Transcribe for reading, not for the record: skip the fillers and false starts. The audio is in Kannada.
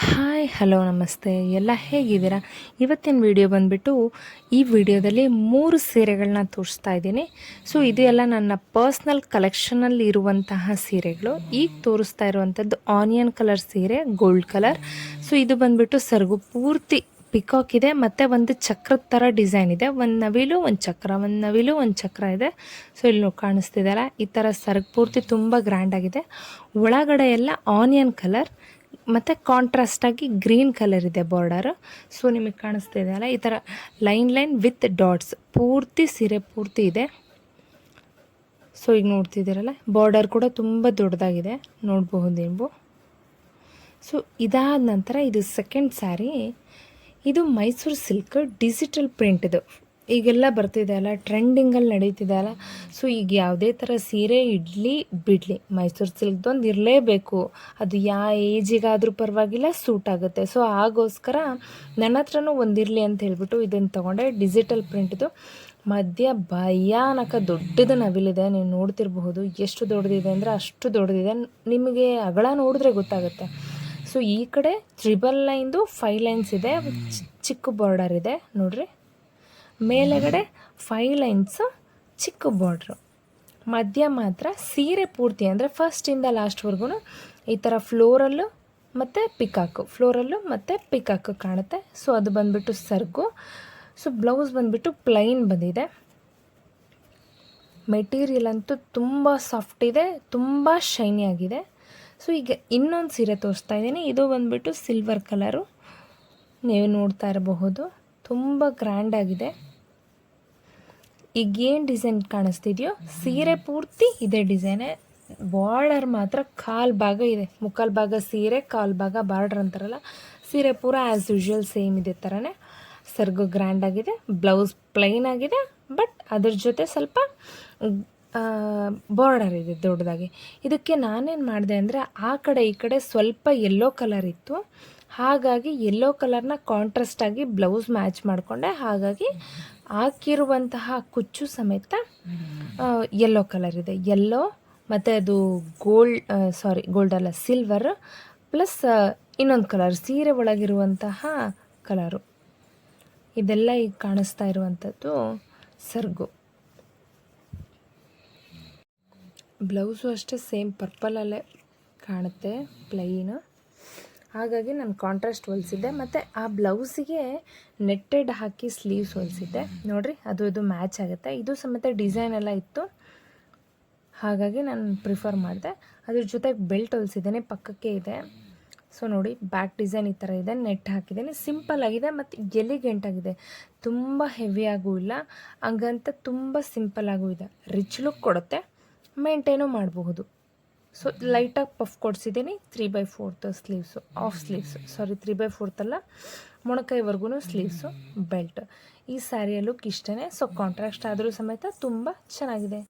ಹಾಯ್ ಹಲೋ ನಮಸ್ತೆ ಎಲ್ಲ ಹೇಗಿದ್ದೀರಾ. ಇವತ್ತಿನ ವಿಡಿಯೋ ಬಂದುಬಿಟ್ಟು ಈ ವಿಡಿಯೋದಲ್ಲಿ 3 ಸೀರೆಗಳನ್ನ ತೋರಿಸ್ತಾ ಇದ್ದೀನಿ. ಸೊ ಇದು ಎಲ್ಲ ನನ್ನ ಪರ್ಸ್ನಲ್ ಕಲೆಕ್ಷನಲ್ಲಿ ಇರುವಂತಹ ಸೀರೆಗಳು. ಈಗ ತೋರಿಸ್ತಾ ಇರುವಂಥದ್ದು ಆನಿಯನ್ ಕಲರ್ ಸೀರೆ, ಗೋಲ್ಡ್ ಕಲರ್. ಸೊ ಇದು ಬಂದುಬಿಟ್ಟು ಸೆರಗು ಪೂರ್ತಿ ಪಿಕಾಕ್ ಇದೆ ಮತ್ತು ಒಂದು ಚಕ್ರದ ಥರ ಡಿಸೈನ್ ಇದೆ. ಒಂದು ನವಿಲು ಒಂದು ಚಕ್ರ, ಒಂದು ನವಿಲು ಒಂದು ಚಕ್ರ ಇದೆ. ಸೊ ಇಲ್ಲಿ ಕಾಣಿಸ್ತಿದೆಯಲ್ಲ, ಈ ಥರ ಸೆರಗು ಪೂರ್ತಿ ತುಂಬ ಗ್ರ್ಯಾಂಡಾಗಿದೆ. ಒಳಗಡೆ ಎಲ್ಲ ಆನಿಯನ್ ಕಲರ್ ಮತ್ತು ಕಾಂಟ್ರಾಸ್ಟಾಗಿ ಗ್ರೀನ್ ಕಲರ್ ಇದೆ ಬಾರ್ಡರು. ಸೊ ನಿಮಗೆ ಕಾಣಿಸ್ತಿದೆಯಲ್ಲ, ಈ ಥರ ಲೈನ್ ವಿತ್ ಡಾಟ್ಸ್ ಪೂರ್ತಿ ಸೀರೆ ಪೂರ್ತಿ ಇದೆ. ಸೊ ಈಗ ನೋಡ್ತಿದ್ದೀರಲ್ಲ, ಬಾರ್ಡರ್ ಕೂಡ ತುಂಬ ದೊಡ್ಡದಾಗಿದೆ, ನೋಡಬಹುದು ನೀವು. ಸೊ ಇದಾದ ನಂತರ ಇದು ಸೆಕೆಂಡ್ ಸ್ಯಾರಿ. ಇದು ಮೈಸೂರು ಸಿಲ್ಕ್ ಡಿಜಿಟಲ್ ಪ್ರಿಂಟ್ದು. ಈಗೆಲ್ಲ ಬರ್ತಿದೆ ಅಲ್ಲ, ಟ್ರೆಂಡಿಂಗಲ್ಲಿ ನಡೀತಿದೆ ಅಲ್ಲ. ಸೊ ಈಗ ಯಾವುದೇ ಥರ ಸೀರೆ ಇಡಲಿ ಬಿಡಲಿ, ಮೈಸೂರು ಸಿಲ್ಕ್ದೊಂದು ಇರಲೇಬೇಕು. ಅದು ಯಾವ ಏಜಿಗಾದರೂ ಪರವಾಗಿಲ್ಲ, ಸೂಟ್ ಆಗುತ್ತೆ. ಸೊ ಆಗೋಸ್ಕರ ನನ್ನ ಹತ್ರನೂ ಒಂದಿರಲಿ ಅಂತ ಹೇಳ್ಬಿಟ್ಟು ಇದನ್ನು ತೊಗೊಂಡೆ. ಡಿಜಿಟಲ್ ಪ್ರಿಂಟ್ದು ಮಧ್ಯ ಭಯಾನಕ ದೊಡ್ಡದು ನವಿಲಿದೆ. ನೀವು ನೋಡ್ತಿರಬಹುದು ಎಷ್ಟು ದೊಡ್ಡದಿದೆ ಅಂದರೆ ಅಷ್ಟು ದೊಡ್ಡದಿದೆ. ನಿಮಗೆ ಅಗಲ ನೋಡಿದ್ರೆ ಗೊತ್ತಾಗುತ್ತೆ. ಸೊ ಈ ಕಡೆ 3 ಲೈನ್ದು 5 ಲೈನ್ಸ್ ಇದೆ, ಚಿಕ್ಕ ಬಾರ್ಡರ್ ಇದೆ ನೋಡ್ರಿ. ಮೇಲೆಗಡೆ 5 ಲೈನ್ಸು ಚಿಕ್ಕ ಬಾರ್ಡ್ರು. ಮಧ್ಯ ಮಾತ್ರ ಸೀರೆ ಪೂರ್ತಿ ಅಂದರೆ ಫಸ್ಟಿಂದ ಲಾಸ್ಟ್ವರೆಗೂ ಈ ಥರ ಫ್ಲೋರಲ್ಲು ಮತ್ತು ಪಿಕಾಕು, ಫ್ಲೋರಲ್ಲು ಮತ್ತು ಪಿಕಾಕು ಕಾಣುತ್ತೆ. ಸೊ ಅದು ಬಂದುಬಿಟ್ಟು ಸೆರಗು. ಸೊ ಬ್ಲೌಸ್ ಬಂದುಬಿಟ್ಟು ಪ್ಲೈನ್ ಬಂದಿದೆ. ಮೆಟೀರಿಯಲ್ ಅಂತೂ ತುಂಬ ಸಾಫ್ಟ್ ಇದೆ, ತುಂಬ ಶೈನಿ ಆಗಿದೆ. ಸೊ ಈಗ ಇನ್ನೊಂದು ಸೀರೆ ತೋರಿಸ್ತಾ ಇದ್ದೀನಿ. ಇದು ಬಂದುಬಿಟ್ಟು ಸಿಲ್ವರ್ ಕಲರು, ನೀವು ನೋಡ್ತಾ ಇರಬಹುದು. ತುಂಬ ಗ್ರ್ಯಾಂಡಾಗಿದೆ. ಈಗೇನು ಡಿಸೈನ್ ಕಾಣಿಸ್ತಿದೆಯೋ ಸೀರೆ ಪೂರ್ತಿ ಇದೇ ಡಿಸೈನೇ. ಬಾರ್ಡರ್ ಮಾತ್ರ ಕಾಲು ಭಾಗ ಇದೆ, ಮುಕ್ಕಾಲು ಭಾಗ ಸೀರೆ, ಕಾಲು ಭಾಗ ಬಾರ್ಡರ್ ಅಂತಾರಲ್ಲ, ಸೀರೆ ಪೂರ ಆ್ಯಸ್ ಯೂಶ್ವಲ್ ಸೇಮ್ ಇದೆ ಥರನೇ. ಸೆರಗು ಗ್ರ್ಯಾಂಡಾಗಿದೆ, ಬ್ಲೌಸ್ ಪ್ಲೈನ್ ಆಗಿದೆ, ಬಟ್ ಅದ್ರ ಜೊತೆ ಸ್ವಲ್ಪ ಬಾರ್ಡರ್ ಇದೆ ದೊಡ್ಡದಾಗಿ. ಇದಕ್ಕೆ ನಾನೇನು ಮಾಡಿದೆ ಅಂದರೆ, ಆ ಕಡೆ ಈ ಕಡೆ ಸ್ವಲ್ಪ ಯೆಲ್ಲೋ ಕಲರ್ ಇತ್ತು, ಹಾಗಾಗಿ ಯೆಲ್ಲೋ ಕಲರ್ನ ಕಾಂಟ್ರಾಸ್ಟಾಗಿ ಬ್ಲೌಸ್ ಮ್ಯಾಚ್ ಮಾಡಿಕೊಂಡೆ. ಹಾಗಾಗಿ ಹಾಕಿರುವಂತಹ ಕುಚ್ಚು ಸಮೇತ ಯೆಲ್ಲೋ ಕಲರ್ ಇದೆ. ಯೆಲ್ಲೋ ಮತ್ತು ಅದು ಗೋಲ್ಡ್ ಅಲ್ಲ, ಸಿಲ್ವರ್ ಪ್ಲಸ್ ಇನ್ನೊಂದು ಕಲರ್, ಸೀರೆ ಒಳಗಿರುವಂತಹ ಕಲರು. ಇದೆಲ್ಲ ಈಗ ಕಾಣಿಸ್ತಾ ಇರುವಂಥದ್ದು ಸೆರಗು. ಬ್ಲೌಸು ಅಷ್ಟೇ ಸೇಮ್ ಪರ್ಪಲಲ್ಲೇ ಕಾಣುತ್ತೆ, ಪ್ಲೈನು. ಹಾಗಾಗಿ ನಾನು ಕಾಂಟ್ರಾಸ್ಟ್ ಹೊಲಿಸಿದ್ದೆ. ಮತ್ತು ಆ ಬ್ಲೌಸಿಗೆ ನೆಟ್ಟೆಡ್ ಹಾಕಿ ಸ್ಲೀವ್ಸ್ ಹೊಲಿಸಿದ್ದೆ ನೋಡಿರಿ. ಅದು ಮ್ಯಾಚ್ ಆಗುತ್ತೆ. ಇದು ಸಮೇತ ಡಿಸೈನ್ ಎಲ್ಲ ಇತ್ತು, ಹಾಗಾಗಿ ನಾನು ಪ್ರಿಫರ್ ಮಾಡಿದೆ. ಅದ್ರ ಜೊತೆಗೆ ಬೆಲ್ಟ್ ಹೊಲಿಸಿದ್ದೇನೆ, ಪಕ್ಕಕ್ಕೆ ಇದೆ. ಸೊ ನೋಡಿ, ಬ್ಯಾಕ್ ಡಿಸೈನ್ ಈ ಥರ ಇದೆ, ನೆಟ್ ಹಾಕಿದ್ದೀನಿ. ಸಿಂಪಲ್ ಆಗಿದೆ ಮತ್ತು ಎಲಿಗೆಂಟ್ ಆಗಿದೆ, ತುಂಬ ಹೆವಿ ಆಗೂ ಇಲ್ಲ, ಹಂಗಂತ ತುಂಬ ಸಿಂಪಲ್ ಆಗೂ ಇದೆ. ರಿಚ್ ಲುಕ್ ಕೊಡುತ್ತೆ, ಮೇಂಟೈನು ಮಾಡಬಹುದು. ಸೊ ಲೈಟಾಗಿ ಪಫ್ ಕೊಡಿಸಿದ್ದೀನಿ. 3/4 ಸ್ಲೀವ್ಸು, ಆಫ್ ಸ್ಲೀವ್ಸು, 3/4 ಅಲ್ಲ, ಮೊಣಕೈವರೆಗೂ ಸ್ಲೀವ್ಸು, ಬೆಲ್ಟ್. ಈ ಸ್ಯಾರಿಯ ಲುಕ್ ಇಷ್ಟೇ. ಸೊ ಕಾಂಟ್ರಾಸ್ಟ್ ಆದರೂ ಸಮೇತ ತುಂಬ ಚೆನ್ನಾಗಿದೆ.